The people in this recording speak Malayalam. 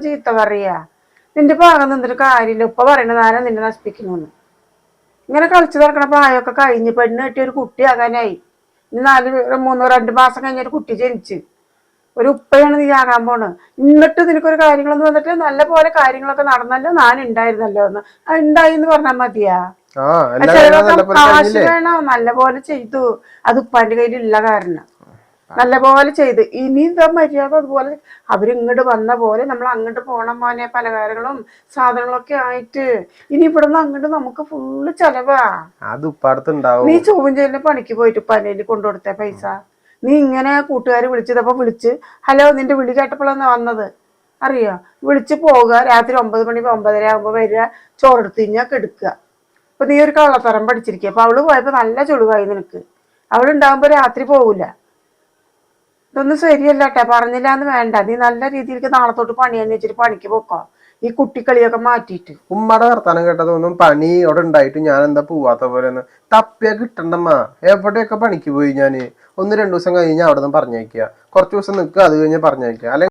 ചീത്ത പറയാ. നിന്റെ ഭാഗം നിന്നിട്ട് കാര്യമില്ല. ഉപ്പ പറയണത് ആരാ നിന്നെ നശിപ്പിക്കണമെന്ന്. ഇങ്ങനെ കളിച്ചു നടക്കണ പ്രായമൊക്കെ കഴിഞ്ഞ് പെണ്ണ് കെട്ടി ഒരു കുട്ടിയാകാനായി. ഇനി 2 മാസം കഴിഞ്ഞൊരു കുട്ടി ജനിച്ച് ഒരു ഉപ്പയാണ് നീ ആകാൻ പോണ്. എന്നിട്ട് നിനക്കൊരു കാര്യങ്ങളൊന്നും വന്നിട്ട് നല്ല പോലെ കാര്യങ്ങളൊക്കെ നടന്നല്ലോ, ഞാൻ ഉണ്ടായിരുന്നല്ലോ എന്ന്. അത് ഉണ്ടായി എന്ന് പറഞ്ഞാൽ മതിയാ? ചിലതൊക്കെ കാശ് വേണോ? നല്ല പോലെ ചെയ്തു. അത് ഉപ്പാന്റെ കയ്യിലുള്ള കാരണം നല്ല പോലെ ചെയ്ത്. ഇനി എന്താ മര്യാദ അതുപോലെ അവരിങ്ങോട്ട് വന്ന പോലെ നമ്മൾ അങ്ങോട്ട് പോണം മോനെ. പലഹാരങ്ങളും സാധനങ്ങളൊക്കെ ആയിട്ട് ഇനി ഇവിടുന്ന് അങ്ങോട്ട് നമുക്ക് ഫുള്ള് ചെലവാ. നീ ചൊവ്വഞ്ചേരിന്റെ പണിക്ക് പോയിട്ട് ഉപ്പാന്റെ കൊണ്ടുകൊടുത്ത പൈസ നീ ഇങ്ങനെ കൂട്ടുകാർ വിളിച്ചതപ്പോ വിളിച്ച് ഹലോ നിന്റെ വിളി കേട്ടപ്പോഴാണ് വന്നത് അറിയോ? വിളിച്ച് പോവുക, രാത്രി 9 മണി 9:30 ആകുമ്പോ വരിക, ചോറെടുത്ത് കഴിഞ്ഞാൽ കെടുക്കുക. അപ്പൊ നീ ഒരു കള്ളത്തരം പഠിച്ചിരിക്കുക. അപ്പൊ അവള് പോയപ്പോ നല്ല ചുളിവായി നിനക്ക്. അവളുണ്ടാകുമ്പോ രാത്രി പോകൂല. ഇതൊന്നും ശരിയല്ല കേട്ടോ. പറഞ്ഞില്ല എന്ന് വേണ്ട. നീ നല്ല രീതിയിലേക്ക് നാളെ തൊട്ട് പണിയെന്ന് വെച്ചിട്ട് പണിക്ക് പോക്കോ. ഈ കുട്ടിക്കളിയൊക്കെ മാറ്റിയിട്ട്. ഉമ്മയുടെ വർത്താനം കേട്ടതൊന്നും പണി അവിടെ ഉണ്ടായിട്ട് ഞാൻ എന്താ പോവാത്ത പോലെ തപ്പിയാ കിട്ടണ്ടമ്മ. എവിടെയൊക്കെ പണിക്ക് പോയി ഞാന് 1-2 ദിവസം കഴിഞ്ഞ് അവിടെ നിന്ന് പറഞ്ഞയക്കുക, കുറച്ച് ദിവസം നിൽക്കുക, അത് കഴിഞ്ഞ് പറഞ്ഞയക്കുക.